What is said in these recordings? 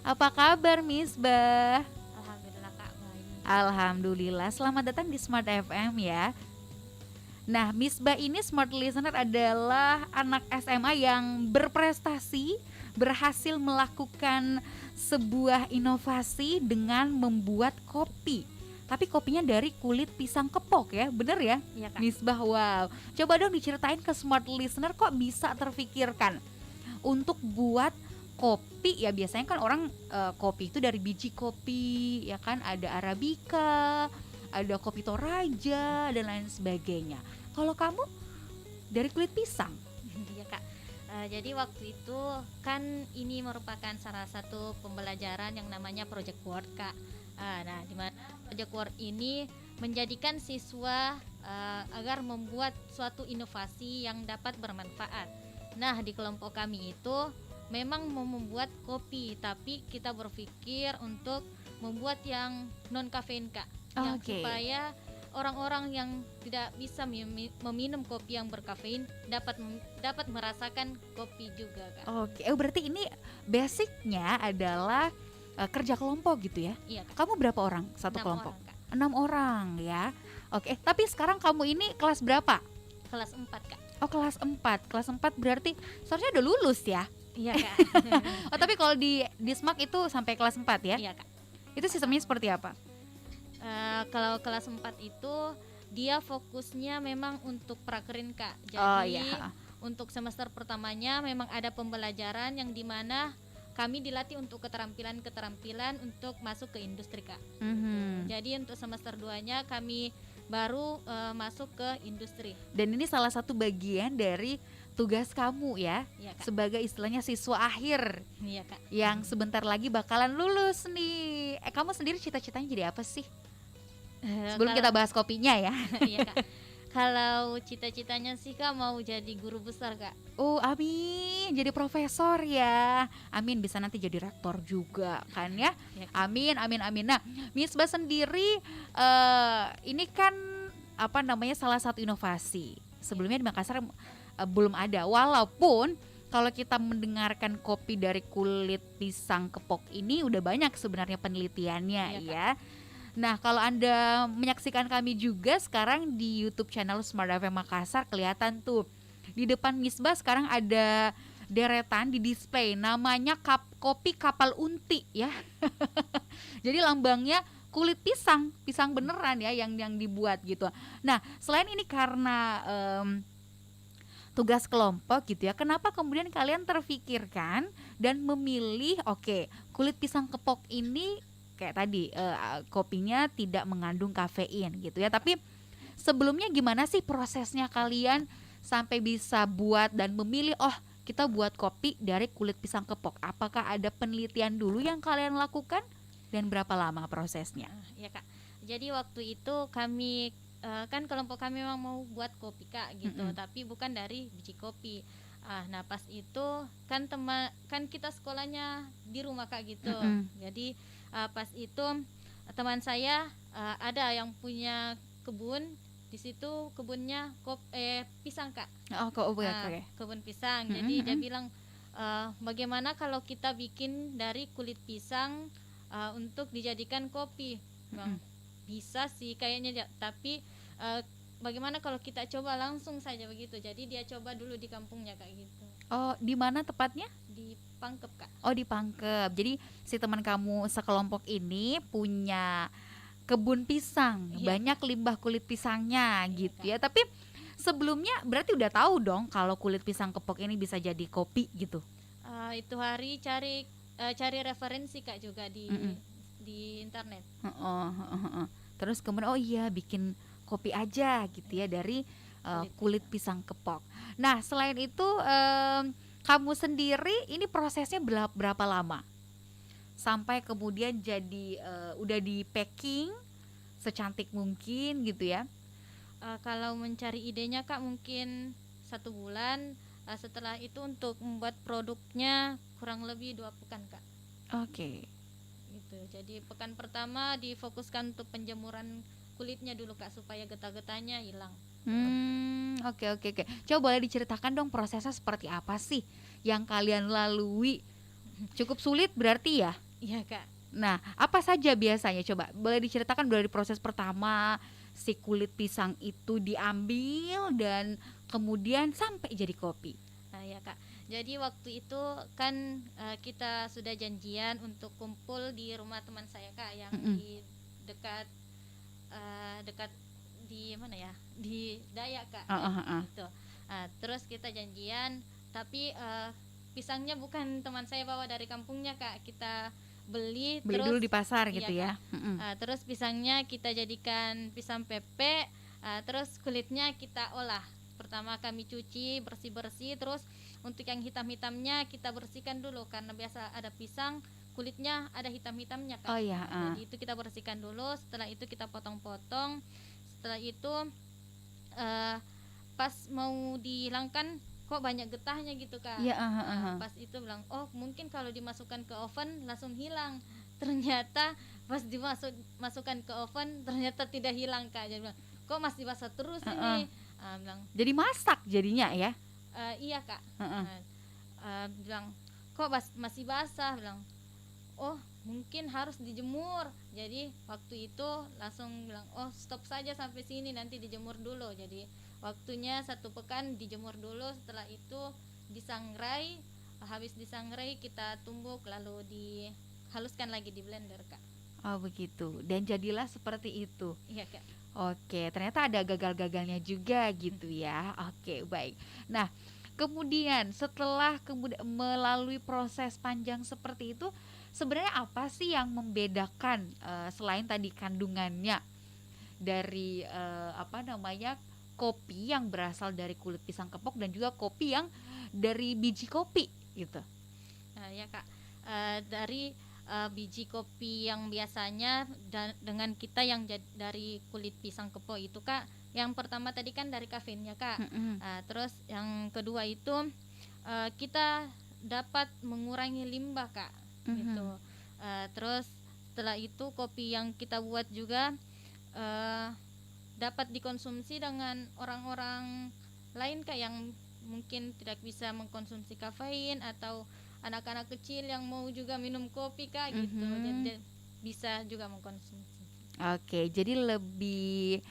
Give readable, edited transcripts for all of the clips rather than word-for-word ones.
Apa kabar Misbah? Alhamdulillah Kak, baik. Alhamdulillah, selamat datang di Smart FM ya. Nah, Misbah ini smart listener adalah anak SMA yang berprestasi, berhasil melakukan sebuah inovasi dengan membuat kopi. Tapi kopinya dari kulit pisang kepok ya, bener ya? Iya Kak. Misbah, wow. Coba dong diceritain ke smart listener kok bisa terfikirkan untuk buat kopi ya. Biasanya kan orang kopi itu dari biji kopi ya kan, ada arabica, ada kopi toraja dan lain sebagainya. Kalau kamu dari kulit pisang. Iya Kak. Jadi waktu itu kan ini merupakan salah satu pembelajaran yang namanya Project Word Kak. Nah, di mana Project Word ini menjadikan siswa agar membuat suatu inovasi yang dapat bermanfaat. Nah, di kelompok kami itu memang mau membuat kopi, tapi kita berpikir untuk membuat yang non kafein Kak, yang Oke. supaya orang-orang yang tidak bisa meminum kopi yang berkafein dapat merasakan kopi juga Kak. Oke, berarti ini basicnya adalah kerja kelompok gitu ya. Iya Kak. Kamu berapa orang satu 6 kelompok? orang Kak. 6 orang ya. Oke, tapi sekarang kamu ini kelas berapa? Kelas 4 Kak. Oh, kelas 4. Kelas 4 berarti seharusnya udah lulus ya. Iya Kak. Oh, tapi kalau di SMAK itu sampai kelas 4 ya? Iya Kak. Itu sistemnya seperti apa? Kalau kelas 4 itu dia fokusnya memang untuk prakerin Kak. Jadi Oh iya. untuk semester pertamanya memang ada pembelajaran yang dimana kami dilatih untuk keterampilan-keterampilan untuk masuk ke industri Kak. Mhm. Jadi untuk semester 2-nya kami baru masuk ke industri. Dan ini salah satu bagian dari tugas kamu ya, Iya Kak. sebagai istilahnya siswa akhir Iya Kak. yang sebentar lagi bakalan lulus nih. Kamu sendiri cita-citanya jadi apa sih? Sebelum kita bahas kopinya ya. Iya Kak. Kalau cita-citanya sih Kak mau jadi guru besar Kak. Oh, amin, jadi profesor ya. Amin, bisa nanti jadi rektor juga kan ya. Iya, Kak. Amin, amin, amin. Nah, Misbah sendiri ini kan apa namanya salah satu inovasi. Sebelumnya di Makassar belum ada. Walaupun kalau kita mendengarkan kopi dari kulit pisang kepok ini udah banyak sebenarnya penelitiannya Iya, Kak. ya. Nah, kalau Anda menyaksikan kami juga sekarang di YouTube channel Smart FM Makassar, kelihatan tuh di depan Misbah sekarang ada deretan di display namanya kopi kapal unti ya. Jadi lambangnya kulit pisang, pisang beneran ya yang dibuat gitu. Nah, selain ini karena tugas kelompok gitu ya, kenapa kemudian kalian terfikirkan dan memilih kulit pisang kepok ini kayak tadi kopinya tidak mengandung kafein gitu ya. Tapi sebelumnya gimana sih prosesnya kalian sampai bisa buat dan memilih kita buat kopi dari kulit pisang kepok? Apakah ada penelitian dulu yang kalian lakukan dan berapa lama prosesnya? Iya Kak. Jadi waktu itu kami kan kelompok kami memang mau buat kopi Kak gitu, tapi bukan dari biji kopi. Nah pas itu kan kita sekolahnya di rumah Kak gitu. Jadi pas itu teman saya ada yang punya kebun, di situ kebunnya pisang Kak. Oke. Kebun pisang. Jadi dia bilang bagaimana kalau kita bikin dari kulit pisang untuk dijadikan kopi. Bisa sih kayaknya, tapi bagaimana kalau kita coba langsung saja begitu. Jadi dia coba dulu di kampungnya Kak gitu. Oh, di mana tepatnya? Di Pangkep Kak. Oh, di Pangkep. Jadi si teman kamu sekelompok ini punya kebun pisang, Iya. banyak limbah kulit pisangnya Iya, gitu ya. Tapi sebelumnya berarti udah tahu dong kalau kulit pisang kepok ini bisa jadi kopi gitu. Itu hari cari referensi Kak juga di internet. Terus kemudian bikin kopi aja gitu ya dari kulit pisang kepok. Nah, selain itu kamu sendiri ini prosesnya berapa lama sampai kemudian jadi udah di packing secantik mungkin gitu ya? Kalau mencari idenya Kak mungkin 1 bulan. Setelah itu untuk membuat produknya kurang lebih 2 pekan Kak. Oke. Gitu. Jadi pekan pertama difokuskan untuk penjemuran kulitnya dulu Kak supaya getah-getahnya hilang. Oke. Coba boleh diceritakan dong prosesnya seperti apa sih yang kalian lalui? Cukup sulit berarti ya? Iya Kak. Nah, apa saja biasanya? Coba boleh diceritakan dari proses pertama si kulit pisang itu diambil dan kemudian sampai jadi kopi. Nah, ya Kak. Jadi waktu itu kan kita sudah janjian untuk kumpul di rumah teman saya Kak yang Mm-mm. di dekat dekat di mana ya? Di Dayak Kak. Itu. Terus kita janjian, tapi pisangnya bukan teman saya bawa dari kampungnya Kak. Kita beli Beli terus dulu di pasar iya gitu Kak. ya. Mm-mm. Terus pisangnya kita jadikan pisang pepe, terus kulitnya kita olah. Pertama kami cuci bersih-bersih, terus untuk yang hitam-hitamnya kita bersihkan dulu karena biasa ada pisang kulitnya ada hitam-hitamnya Kak. Oh ya, Jadi itu kita bersihkan dulu, setelah itu kita potong-potong. Setelah itu pas mau dihilangkan kok banyak getahnya gitu Kak. ya, Pas itu bilang, oh mungkin kalau dimasukkan ke oven langsung hilang. Ternyata pas dimasukkan ke oven ternyata tidak hilang Kak. Jadi bilang, kok masih basah terus ini. Bilang, Jadi masak jadinya ya. iya Kak. Heeh. Bilang, kok masih basah. Bilang, oh mungkin harus dijemur. Jadi waktu itu langsung bilang, oh stop saja sampai sini, nanti dijemur dulu. Jadi waktunya 1 pekan dijemur dulu. Setelah itu disangrai. Habis disangrai kita tumbuk lalu dihaluskan lagi di blender Kak. Oh begitu. Dan jadilah seperti itu. Iya Kak. Oke, ternyata ada gagal-gagalnya juga gitu ya. Oke, baik. Nah, kemudian setelah melalui proses panjang seperti itu, sebenarnya apa sih yang membedakan selain tadi kandungannya dari kopi yang berasal dari kulit pisang kepok dan juga kopi yang dari biji kopi gitu. Ya Kak, dari biji kopi yang biasanya dengan kita yang dari kulit pisang kepok itu Kak, yang pertama tadi kan dari kafeinnya Kak. Terus yang kedua itu kita dapat mengurangi limbah Kak, gitu. Terus setelah itu kopi yang kita buat juga dapat dikonsumsi dengan orang-orang lain Kak yang mungkin tidak bisa mengkonsumsi kafein atau anak-anak kecil yang mau juga minum kopi Kak gitu. Jadi bisa juga mengkonsumsi. Oke, jadi lebih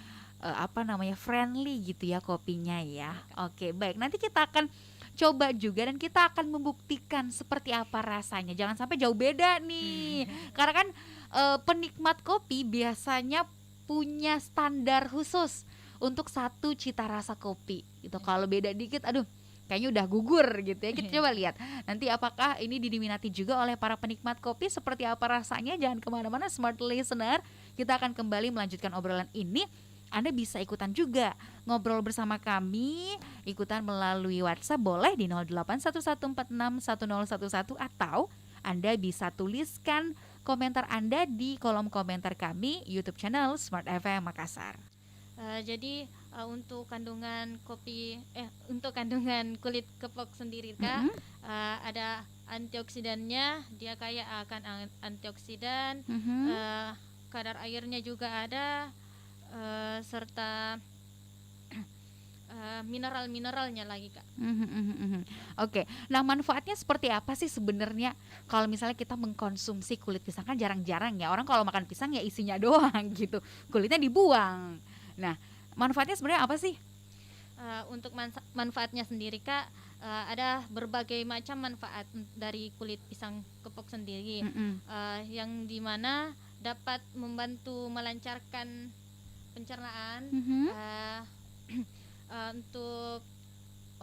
friendly gitu ya kopinya ya. Oke, baik. Nanti kita akan coba juga dan kita akan membuktikan seperti apa rasanya. Jangan sampai jauh beda nih. Karena kan penikmat kopi biasanya punya standar khusus untuk satu cita rasa kopi gitu. Kalau beda dikit, aduh, kayaknya udah gugur gitu ya. Kita coba lihat nanti apakah ini diminati juga oleh para penikmat kopi, seperti apa rasanya. Jangan kemana-mana smart listener, kita akan kembali melanjutkan obrolan ini. Anda bisa ikutan juga ngobrol bersama kami, ikutan melalui WhatsApp boleh di 0811461011 atau Anda bisa tuliskan komentar Anda di kolom komentar kami YouTube channel Smart FM Makassar. Jadi untuk kandungan untuk kandungan kulit kepok sendiri Kak, ada antioksidannya, dia kaya akan antioksidan, kadar airnya juga ada, serta mineral-mineralnya lagi Kak. Oke, nah manfaatnya seperti apa sih sebenarnya kalau misalnya kita mengkonsumsi kulit pisang? Kan jarang-jarang ya orang kalau makan pisang ya isinya doang gitu, kulitnya dibuang. Nah, manfaatnya sebenarnya apa sih? Untuk manfaatnya sendiri Kak, ada berbagai macam manfaat dari kulit pisang kepok sendiri, yang dimana dapat membantu melancarkan pencernaan, untuk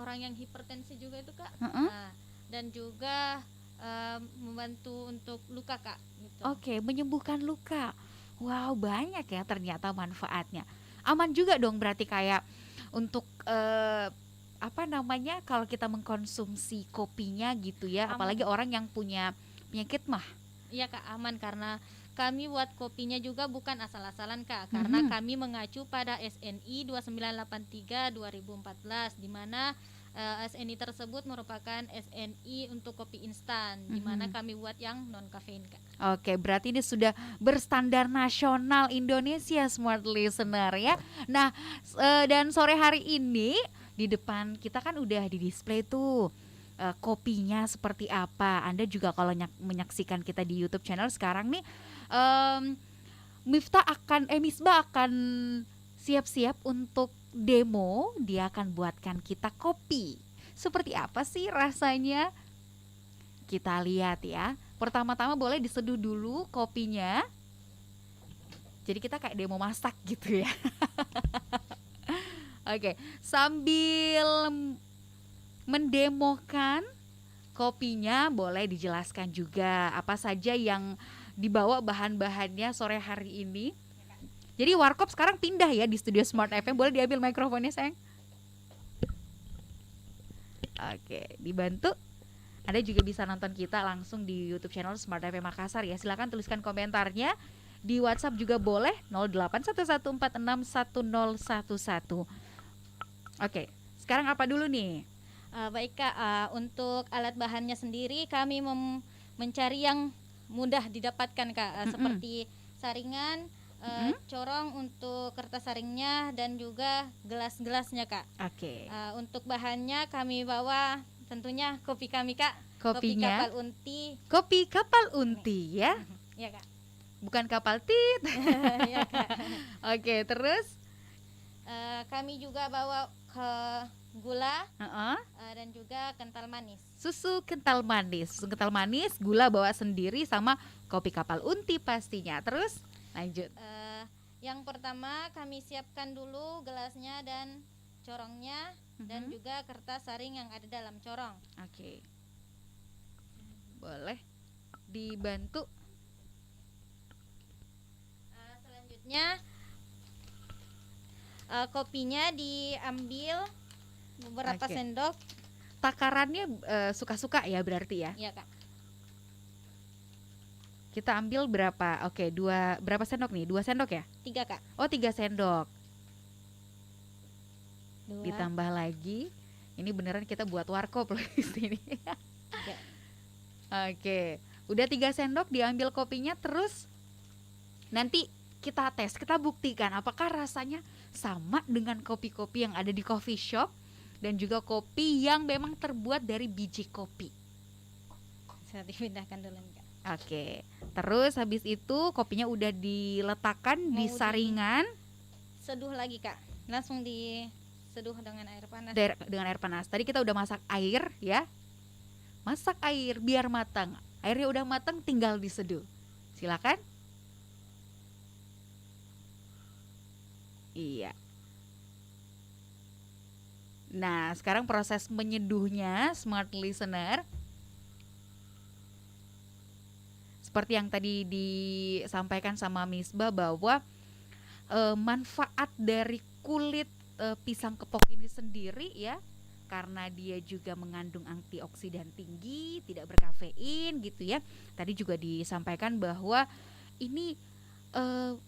orang yang hipertensi juga itu Kak, dan juga membantu untuk luka Kak gitu. Oke, menyembuhkan luka. Wow, banyak ya ternyata manfaatnya. Aman juga dong berarti kayak untuk kalau kita mengkonsumsi kopinya gitu ya, Aman. apalagi orang yang punya penyakit mah. Iya Kak, aman karena kami buat kopinya juga bukan asal-asalan Kak, karena kami mengacu pada SNI 2983 2014 di mana SNI tersebut merupakan SNI untuk kopi instan, di mana kami buat yang non kafein Kak. Oke, berarti ini sudah berstandar nasional Indonesia Smart Listener ya. Nah, dan sore hari ini di depan kita kan udah di display tuh kopinya seperti apa. Anda juga kalau menyaksikan kita di YouTube channel sekarang nih, em, Misbah akan siap-siap untuk demo. Dia akan buatkan kita kopi. Seperti apa sih rasanya? Kita lihat ya. Pertama-tama boleh diseduh dulu kopinya. Jadi kita kayak demo masak gitu ya. Oke, sambil mendemokan kopinya, boleh dijelaskan juga apa saja yang dibawa bahan-bahannya sore hari ini. Jadi Warkop sekarang pindah ya di studio Smart FM. Boleh diambil mikrofonnya, sayang? Oke, dibantu. Anda juga bisa nonton kita langsung di YouTube channel Smart FM Makassar ya. Silakan tuliskan komentarnya. Di WhatsApp juga boleh 0811461011. Oke, sekarang apa dulu nih? Baik Kak, untuk alat bahannya sendiri kami mencari yang mudah didapatkan Kak, seperti saringan, corong untuk kertas saringnya dan juga gelas-gelasnya Kak. Oke. Untuk bahannya kami bawa tentunya kopi kami Kak. Kopi Kopinya kapal unti. kopi kapal unti ya, Ya Kak. bukan kapal tit. Ya Kak. Oke, terus Kami juga bawa ke gula Heeh. dan juga kental manis. Susu kental manis, gula bawa sendiri sama kopi kapal unti pastinya. Terus lanjut. Yang pertama kami siapkan dulu gelasnya dan corongnya dan juga kertas saring yang ada dalam corong. Oke. Boleh dibantu. Selanjutnya kopinya diambil beberapa Oke. sendok. Takarannya suka-suka ya berarti ya. Ya Kak. Kita ambil berapa? Oke, berapa sendok nih? 2 sendok ya? 3 Kak. Oh, 3 sendok. 2. Ditambah lagi. Ini beneran kita buat warkop loh di sini. Ya. Oke, udah 3 sendok diambil kopinya, terus nanti kita tes, kita buktikan apakah rasanya sama dengan kopi-kopi yang ada di coffee shop dan juga kopi yang memang terbuat dari biji kopi. Saya dipindahkan dulu Kak. Oke, terus habis itu kopinya udah diletakkan di Mau saringan Seduh lagi Kak. Langsung diseduh dengan air panas. dengan air panas. Tadi kita udah masak air ya. Masak air biar matang. Airnya udah matang, tinggal diseduh. Silakan. Iya. Nah, sekarang proses menyeduhnya, smart listener. Seperti yang tadi disampaikan sama Misbah bahwa manfaat dari kulit pisang kepok ini sendiri ya, karena dia juga mengandung antioksidan tinggi, tidak berkafein gitu ya. Tadi juga disampaikan bahwa ini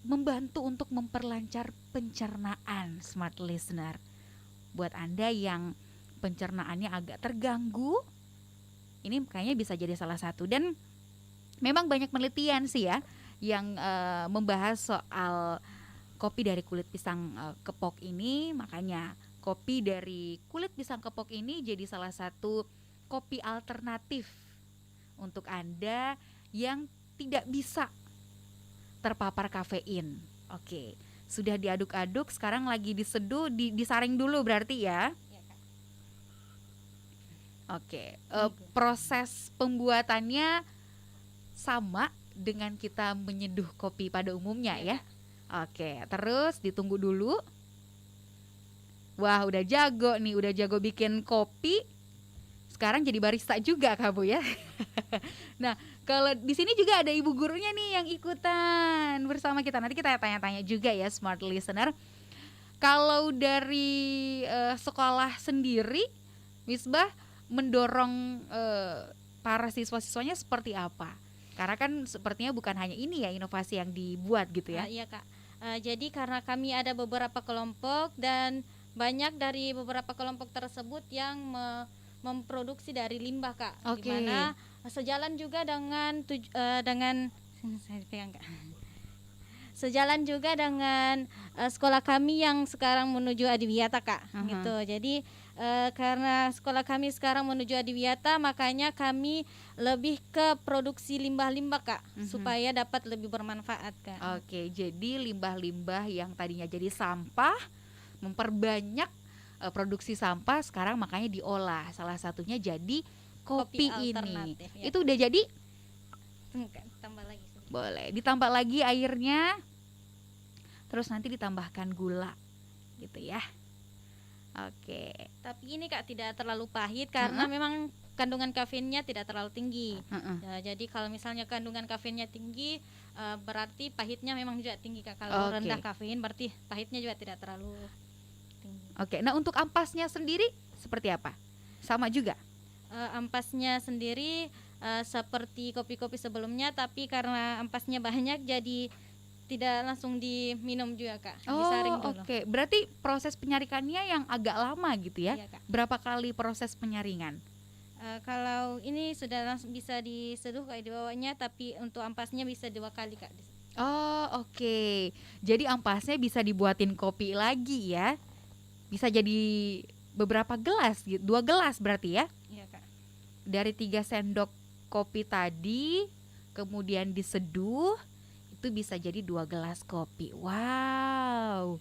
membantu untuk memperlancar pencernaan, smart listener. Buat Anda yang pencernaannya agak terganggu, ini kayaknya bisa jadi salah satu. Dan memang banyak penelitian sih ya yang membahas soal kopi dari kulit pisang kepok ini. Makanya kopi dari kulit pisang kepok ini jadi salah satu kopi alternatif untuk Anda yang tidak bisa terpapar kafein. Oke, sudah diaduk-aduk, sekarang lagi diseduh, disaring dulu berarti ya. Ya Kak. Oke, proses pembuatannya sama dengan kita menyeduh kopi pada umumnya ya. Oke, terus ditunggu dulu. Wah, udah jago nih, udah jago bikin kopi. Sekarang jadi barista juga kamu ya. Nah, kalau di sini juga ada ibu gurunya nih yang ikutan bersama kita. Nanti kita tanya-tanya juga ya, smart listener. Kalau dari sekolah sendiri, Misbah mendorong para siswa-siswanya seperti apa? Karena kan sepertinya bukan hanya ini ya inovasi yang dibuat gitu ya. Iya Kak. Jadi karena kami ada beberapa kelompok dan banyak dari beberapa kelompok tersebut yang memproduksi dari limbah Kak. Oke. Dimana sejalan juga dengan saya pegang Kak. Sejalan juga dengan sekolah kami yang sekarang menuju Adiwiyata Kak. Gitu. Jadi karena sekolah kami sekarang menuju adiwiyata, makanya kami lebih ke produksi limbah-limbah Kak, supaya dapat lebih bermanfaat Kak. Oke, jadi limbah-limbah yang tadinya jadi sampah memperbanyak produksi sampah, sekarang makanya diolah. Salah satunya jadi kopi ini. alternatif, ya. Itu udah jadi? Tambah lagi sedikit. Boleh. Ditambah lagi airnya. Terus nanti ditambahkan gula. Gitu ya. Oke. Tapi ini Kak tidak terlalu pahit karena memang kandungan kafeinnya tidak terlalu tinggi. Ya, jadi kalau misalnya kandungan kafeinnya tinggi, berarti pahitnya memang juga tinggi Kak. Kalau rendah kafein berarti pahitnya juga tidak terlalu tinggi. Oke. Nah, untuk ampasnya sendiri seperti apa? Sama juga? Ampasnya sendiri seperti kopi-kopi sebelumnya, tapi karena ampasnya banyak jadi tidak langsung diminum juga Kak, disaring dulu. Oke. Berarti proses penyaringannya yang agak lama gitu ya? Iya, Kak. Berapa kali proses penyaringan? Kalau ini sudah langsung bisa diseduh kayak di bawahnya, tapi untuk ampasnya bisa 2 kali Kak. Oke. Jadi ampasnya bisa dibuatin kopi lagi ya? Bisa jadi beberapa gelas gitu, 2 gelas berarti ya? Iya Kak. Dari 3 sendok kopi tadi, kemudian diseduh, itu bisa jadi 2 gelas kopi. Wow.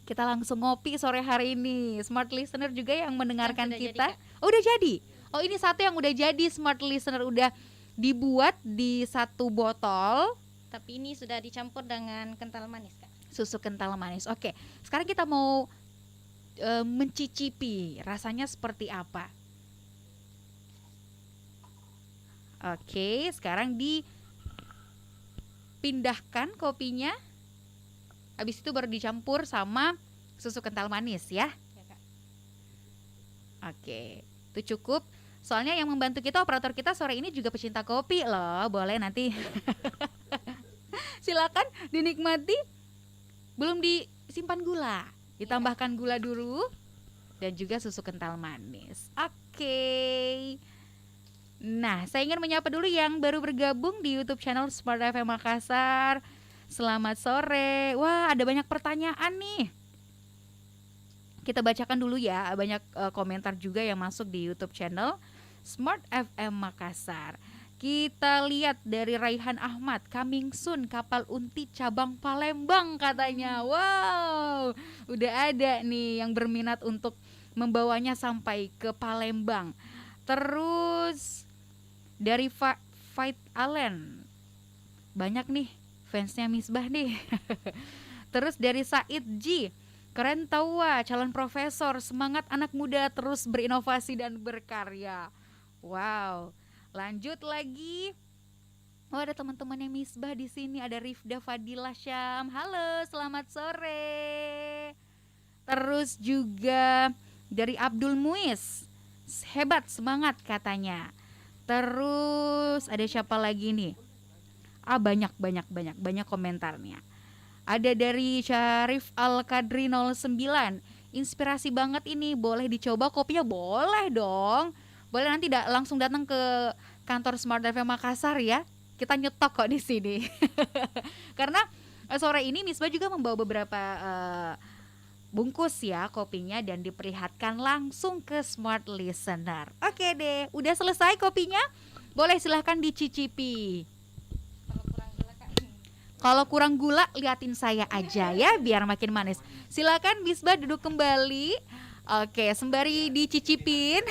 Kita langsung ngopi sore hari ini. Smart listener juga yang mendengarkan Sudah kita. jadi, Udah jadi. Oh, ini satu yang udah jadi, smart listener udah dibuat di 1 botol. Tapi ini sudah dicampur dengan kental manis Kak. Susu kental manis. Oke. Sekarang kita mau mencicipi rasanya seperti apa. Oke, sekarang dipindahkan kopinya. Habis itu baru dicampur sama susu kental manis ya. Ya Kak. Oke, itu cukup. Soalnya yang membantu kita, operator kita sore ini juga pecinta kopi loh. Boleh nanti silakan dinikmati. Belum disimpan gula, ditambahkan gula dulu dan juga susu kental manis. Oke. Nah, saya ingin menyapa dulu yang baru bergabung di YouTube channel Smart FM Makassar. Selamat sore. Wah, ada banyak pertanyaan nih. Kita bacakan dulu ya, banyak komentar juga yang masuk di YouTube channel Smart FM Makassar. Kita lihat dari Raihan Ahmad, coming soon kapal Unti cabang Palembang katanya. Wow, udah ada nih yang berminat untuk membawanya sampai ke Palembang. Terus dari Fight Allen, banyak nih fansnya Misbah nih. Terus dari Said G, keren tawa, calon profesor, semangat anak muda terus berinovasi dan berkarya. Wow, lanjut lagi. Oh, ada teman-teman yang Misbah di sini. Ada Rifda Fadila Syam. Halo, selamat sore. Terus juga dari Abdul Muiz, hebat, semangat katanya. Terus ada siapa lagi nih? Banyak komentarnya. Ada dari Syarif Al-Kadri 09. Inspirasi banget ini, boleh dicoba kopinya? Boleh dong. Boleh nanti langsung datang ke kantor Smart FM Makassar ya. Kita nyetok kok di sini. Karena sore ini Misbah juga membawa beberapa bungkus ya kopinya dan diperlihatkan langsung ke Smart Listener. Oke deh, udah selesai kopinya? Boleh silahkan dicicipi. Kalau kurang gula liatin saya aja ya biar makin manis. Silakan Misbah duduk kembali. Oke, sembari dicicipin.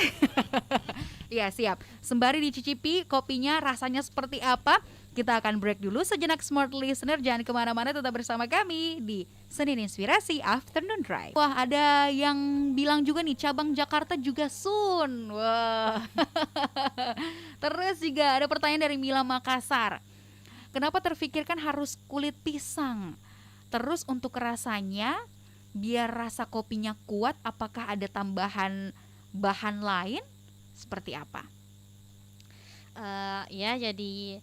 Ya siap. Sembari dicicipi kopinya rasanya seperti apa? Kita akan break dulu sejenak Smart Listener. Jangan kemana-mana, tetap bersama kami di Senin Inspirasi Afternoon Drive. Wah, ada yang bilang juga nih cabang Jakarta juga soon. Wah. Terus juga ada pertanyaan dari Mila Makassar. Kenapa terfikirkan harus kulit pisang? Terus untuk rasanya, biar rasa kopinya kuat, apakah ada tambahan bahan lain? Seperti apa? Ya, jadi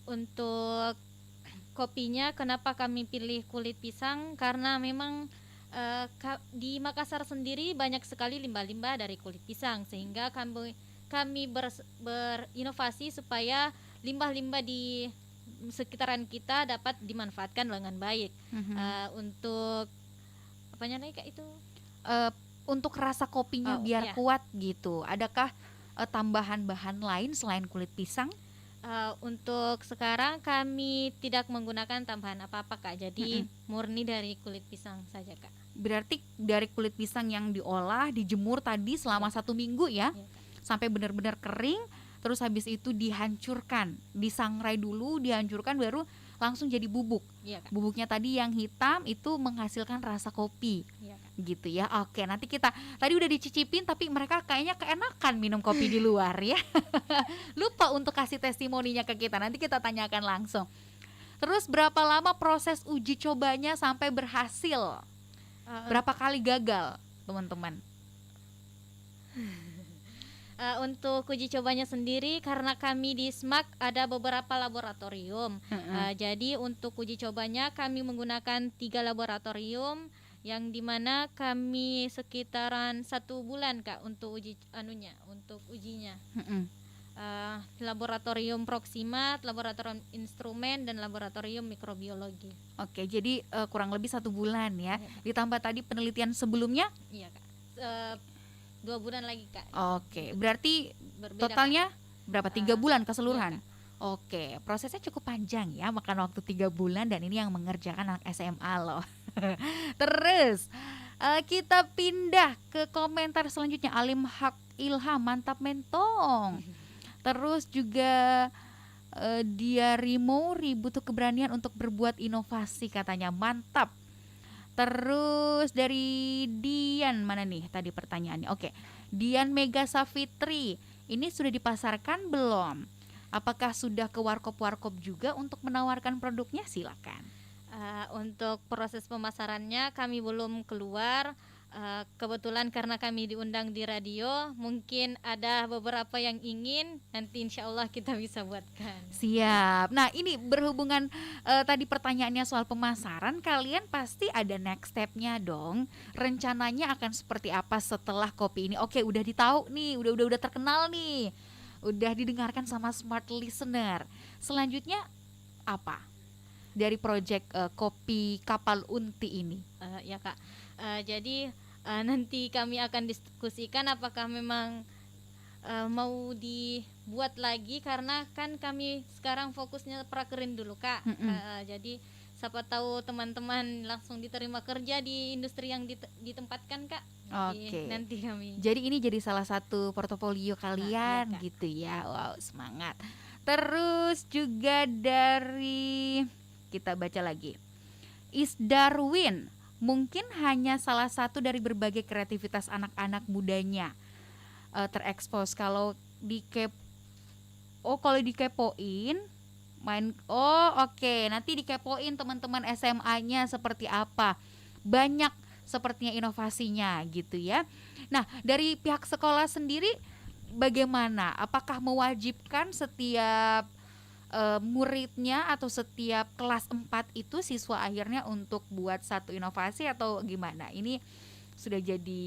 untuk kopinya kenapa kami pilih kulit pisang? Karena memang di Makassar sendiri banyak sekali limbah-limbah dari kulit pisang, sehingga kami berinovasi supaya limbah-limbah di sekitaran kita dapat dimanfaatkan dengan baik. Untuk apanya nih Kak itu? untuk rasa kopinya Oh biar ya. kuat gitu, adakah tambahan bahan lain selain kulit pisang? Untuk sekarang kami tidak menggunakan tambahan apa-apa Kak. Jadi Mm-mm. murni dari kulit pisang saja Kak. Berarti dari kulit pisang yang diolah, dijemur tadi selama Iya, 1 minggu ya, iya Kak. sampai benar-benar kering, terus habis itu dihancurkan, disangrai dulu, dihancurkan baru langsung jadi bubuk. Iya Kak. Bubuknya tadi yang hitam itu menghasilkan rasa kopi. Iya Kak. Gitu ya. Oke, nanti kita tadi udah dicicipin tapi mereka kayaknya keenakan minum kopi di luar ya. Lupa untuk kasih testimoninya ke kita. Nanti kita tanyakan langsung. Terus berapa lama proses uji cobanya sampai berhasil? Uh, Berapa kali gagal, teman-teman? Untuk uji cobanya sendiri karena kami di SMAK ada beberapa laboratorium. Jadi untuk uji cobanya kami menggunakan 3 laboratorium yang dimana kami sekitaran 1 bulan Kak untuk untuk ujinya. Laboratorium Proxima, laboratorium instrumen dan laboratorium mikrobiologi. Oke, jadi kurang lebih 1 bulan ya. Iya, Kak. Ditambah tadi penelitian sebelumnya. Iya Kak. 2 bulan lagi Kak. Oke, berarti Berbeda totalnya berapa? 3 bulan keseluruhan? iya, Oke, prosesnya cukup panjang ya, makan waktu 3 bulan dan ini yang mengerjakan anak SMA loh. Terus kita pindah ke komentar selanjutnya. Alim Hak Ilham, mantap mentong. Terus juga dia Rimori butuh keberanian untuk berbuat inovasi katanya, mantap. Terus dari Dian, mana nih tadi pertanyaannya? Oke, Dian Mega Safitri, ini sudah dipasarkan belum? Apakah sudah ke warkop-warkop juga untuk menawarkan produknya? Silakan. Untuk proses pemasarannya kami belum keluar. Kebetulan karena kami diundang di radio, mungkin ada beberapa yang ingin, nanti insya Allah kita bisa buatkan. Siap. Nah, ini berhubungan tadi pertanyaannya soal pemasaran, kalian pasti ada next step-nya dong. Rencananya akan seperti apa setelah kopi ini? Oke, udah ditahu nih, udah terkenal nih. Udah didengarkan sama smart listener. Selanjutnya apa? Dari project kopi Kapal Unti ini. Ya Kak. Jadi nanti kami akan diskusikan apakah memang mau dibuat lagi, karena kan kami sekarang fokusnya prakerin dulu Kak. Jadi siapa tahu teman-teman langsung diterima kerja di industri yang ditempatkan Kak. Oke. Nanti kami. Jadi ini jadi salah satu portofolio kalian iya, Kak. gitu ya. Wow, semangat. Terus juga dari, kita baca lagi, Isdarwin, mungkin hanya salah satu dari berbagai kreativitas anak-anak mudanya terekspos. Kalau dikepoin nanti dikepoin teman-teman SMA-nya seperti apa, banyak sepertinya inovasinya gitu ya. Nah, dari pihak sekolah sendiri bagaimana? Apakah mewajibkan setiap muridnya atau setiap kelas 4 itu siswa akhirnya untuk buat satu inovasi atau gimana? Ini sudah jadi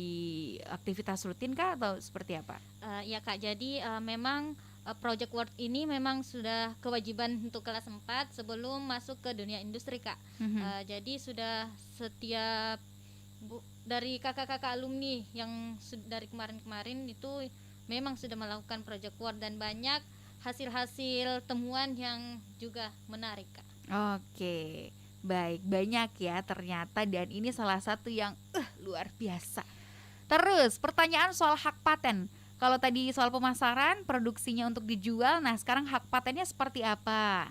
aktivitas rutin kah atau seperti apa? Ya Kak, jadi memang project work ini memang sudah kewajiban untuk kelas 4 sebelum masuk ke dunia industri Kak. Jadi sudah setiap dari kakak-kakak alumni yang dari kemarin-kemarin itu memang sudah melakukan project work dan banyak hasil-hasil temuan yang juga menarik Kak. Oke, baik, banyak ya ternyata, dan ini salah satu yang luar biasa. Terus pertanyaan soal hak paten. Kalau tadi soal pemasaran, produksinya untuk dijual, nah sekarang hak patennya seperti apa?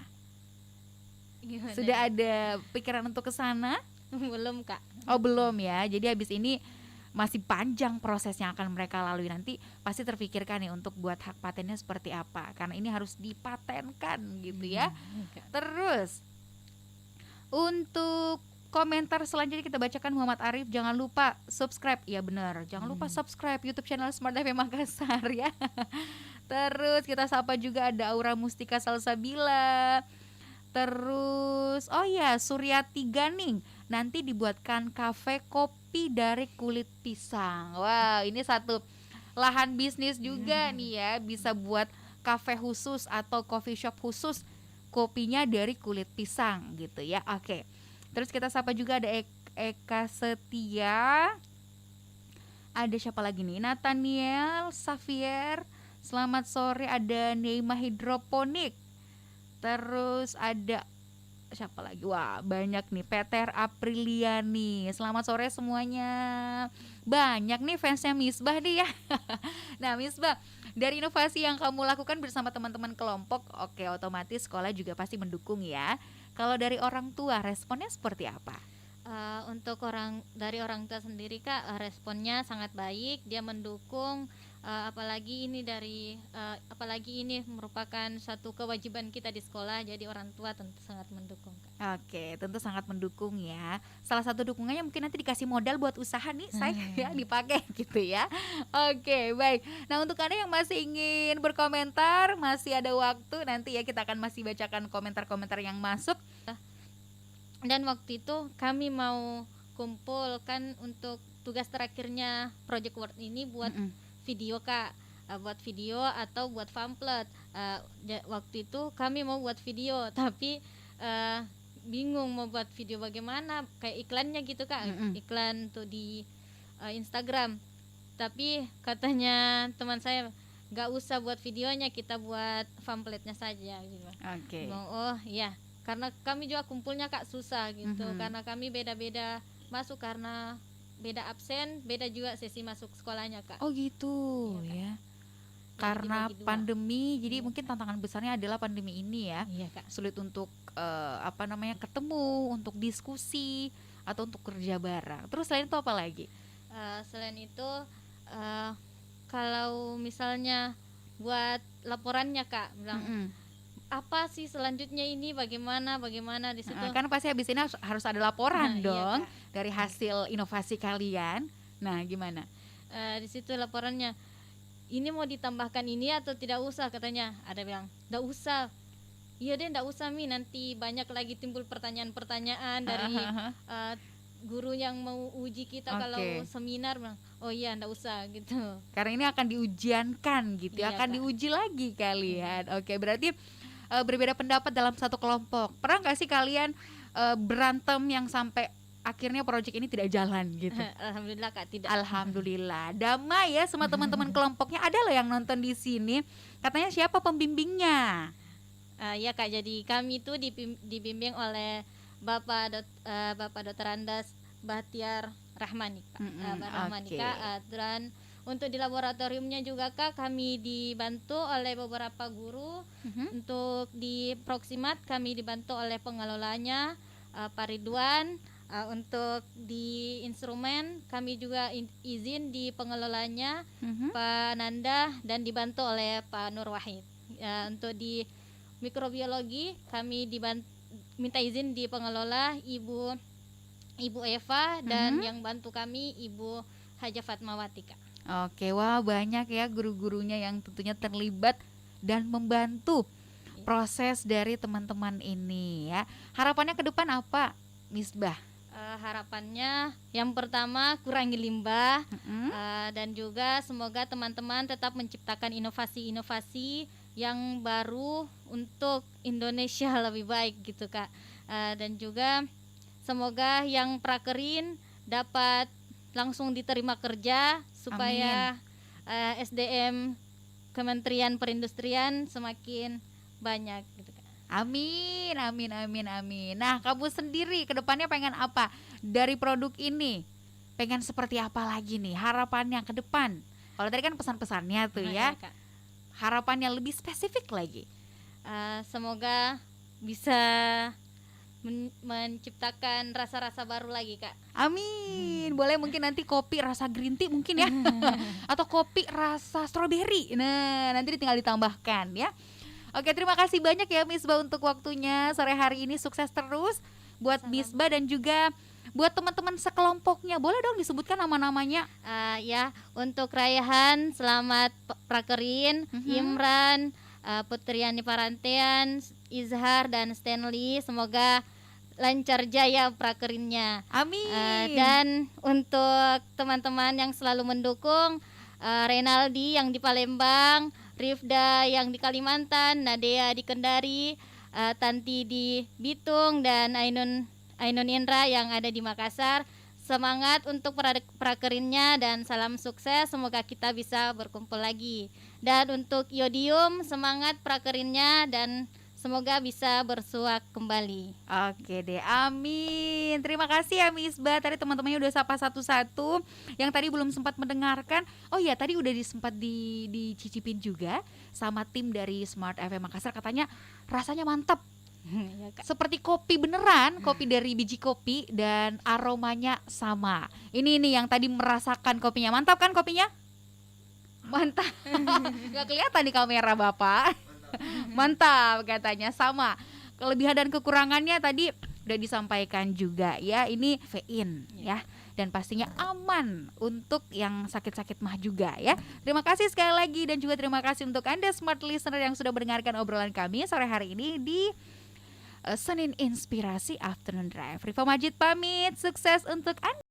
Gimana Sudah ya? ada pikiran untuk ke sana? Belum Kak. Oh, belum ya. Jadi habis ini masih panjang proses yang akan mereka lalui, nanti pasti terpikirkan nih untuk buat hak patennya seperti apa, karena ini harus dipatenkan gitu ya. Terus untuk komentar selanjutnya kita bacakan. Muhammad Arif, jangan lupa subscribe. Ya benar, jangan lupa subscribe YouTube channel Smart FM Makassar ya. Terus kita sapa juga ada Aura Mustika Salsabila. Terus oh ya, Suryati Ganing, nanti dibuatkan kafe kopi dari kulit pisang. Wow, ini satu lahan bisnis juga nih ya, bisa buat kafe khusus atau coffee shop khusus, kopinya dari kulit pisang gitu ya. Oke. Terus kita sapa juga ada Eka Setia. Ada siapa lagi nih? Nathaniel Xavier. Selamat sore. Ada Neymah Hidroponik. Terus ada siapa lagi? Wah, banyak nih. Peter Apriliani. Selamat sore semuanya. Banyak nih fansnya Misbah nih ya. Nah, Misbah, dari inovasi yang kamu lakukan bersama teman-teman kelompok, oke, otomatis sekolah juga pasti mendukung ya. Kalau dari orang tua, responnya seperti apa? Untuk dari orang tua sendiri kak, responnya sangat baik, dia mendukung, apalagi ini merupakan satu kewajiban kita di sekolah, jadi orang tua tentu sangat mendukung kak. Oke, tentu sangat mendukung ya. Salah satu dukungannya mungkin nanti dikasih modal buat usaha nih, saya ya dipakai gitu ya. Oke, baik. Nah, untuk Anda yang masih ingin berkomentar, masih ada waktu nanti ya kita akan masih bacakan komentar-komentar yang masuk. Dan waktu itu kami mau kumpul kan untuk tugas terakhirnya Project Word ini buat video kak. Buat video atau buat pamflet. Waktu itu kami mau buat video tapi bingung mau buat video bagaimana, kayak iklannya gitu kak. Iklan tuh di Instagram, tapi katanya teman saya nggak usah buat videonya, kita buat pamfletnya saja gitu. Oke. Oh iya, karena kami juga kumpulnya kak susah gitu, karena kami beda-beda masuk, karena beda absen, beda juga sesi masuk sekolahnya kak. Oh gitu Iya, ya. Karena dibagi dua. pandemi, jadi Iya, mungkin tantangan besarnya adalah pandemi ini ya. Iya kak. Sulit untuk ketemu, untuk diskusi atau untuk kerja bareng. Terus selain itu apa lagi? Selain itu kalau misalnya buat laporannya kak, bilang apa sih selanjutnya ini, bagaimana di situ. Kan pasti habis ini harus ada laporan Iya, dong Kak. dari hasil inovasi kalian. Nah, gimana? Di situ laporannya, ini mau ditambahkan ini atau tidak usah, katanya. Ada bilang tidak usah. Iya deh, tidak usah Mi, nanti banyak lagi timbul pertanyaan-pertanyaan dari guru yang mau uji kita. Kalau Oke. seminar bilang, oh iya tidak usah gitu. Karena ini akan diujiankan gitu, Iya, akan Kak. diuji lagi kalian. Oke, berarti berbeda pendapat dalam satu kelompok. Pernah nggak sih kalian berantem yang sampai akhirnya proyek ini tidak jalan gitu? Alhamdulillah kak, tidak. Alhamdulillah, damai ya sama teman-teman kelompoknya. Ada loh yang nonton di sini. Katanya siapa pembimbingnya? Ya kak, jadi kami itu dibimbing oleh Bapak Dr. Andas Bahtiar Rahmani kak. Oke. Dan untuk di laboratoriumnya juga kak, kami dibantu oleh beberapa guru. Untuk di Proximat kami dibantu oleh pengelolanya, Pak Ridwan. Untuk di instrumen kami juga izin di pengelolanya, Pak Nanda, dan dibantu oleh Pak Nur Wahid. Untuk di mikrobiologi kami minta izin di pengelola Ibu Eva, dan yang bantu kami Ibu Haja Fatmawati kak. Oke, wah banyak ya guru-gurunya yang tentunya terlibat dan membantu proses dari teman-teman ini ya. Harapannya ke depan apa, Misbah? Harapannya yang pertama kurangi limbah, dan juga semoga teman-teman tetap menciptakan inovasi-inovasi yang baru untuk Indonesia lebih baik gitu kak. Dan juga semoga yang prakerin dapat langsung diterima kerja, supaya SDM Kementerian Perindustrian semakin banyak gitu kak. Amin, amin, amin, amin. Nah, kamu sendiri ke depannya pengen apa dari produk ini? Pengen seperti apa lagi nih harapannya ke depan? Kalau tadi kan pesan-pesannya tuh ya, Kak. harapannya lebih spesifik lagi. Semoga bisa menciptakan rasa-rasa baru lagi kak. Amin. Boleh mungkin nanti kopi rasa green tea mungkin ya. Atau kopi rasa strawberry. Nah, nanti tinggal ditambahkan ya. Oke, terima kasih banyak ya Misbah untuk waktunya sore hari ini. Sukses terus buat Misbah dan juga buat teman-teman sekelompoknya. Boleh dong disebutkan nama-namanya? Ya, untuk Raihan, selamat prakerin, Imran, Putriani Parantean, Izhar, dan Stanley. Semoga lancar jaya prakerinnya. Amin. Dan untuk teman-teman yang selalu mendukung, Renaldi yang di Palembang, Rifda yang di Kalimantan, Nadea di Kendari, Tanti di Bitung, dan Ainun Indra yang ada di Makassar. Semangat untuk prakerinnya dan salam sukses, semoga kita bisa berkumpul lagi. Dan untuk Yodium, semangat prakerinnya dan semoga bisa bersuak kembali. Oke deh, amin. Terima kasih ya Misbah. Tadi teman-temannya udah sapa satu-satu. Yang tadi belum sempat mendengarkan. Oh iya, tadi udah sempat dicicipin juga sama tim dari Smart FM Makassar. Katanya rasanya mantap. Ya, Kak. Seperti kopi beneran, kopi dari biji kopi dan aromanya sama. Ini nih yang tadi merasakan kopinya. Mantap kan kopinya? Mantap. Gak kelihatan di kamera Bapak. Mantap katanya, sama. Kelebihan dan kekurangannya tadi udah disampaikan juga ya. Ini kafein ya. Dan pastinya aman untuk yang sakit-sakit mah juga ya. Terima kasih sekali lagi dan juga terima kasih untuk Anda smart listener yang sudah mendengarkan obrolan kami sore hari ini di Senin Inspirasi Afternoon Drive. Rifa Majid pamit, sukses untuk Anda.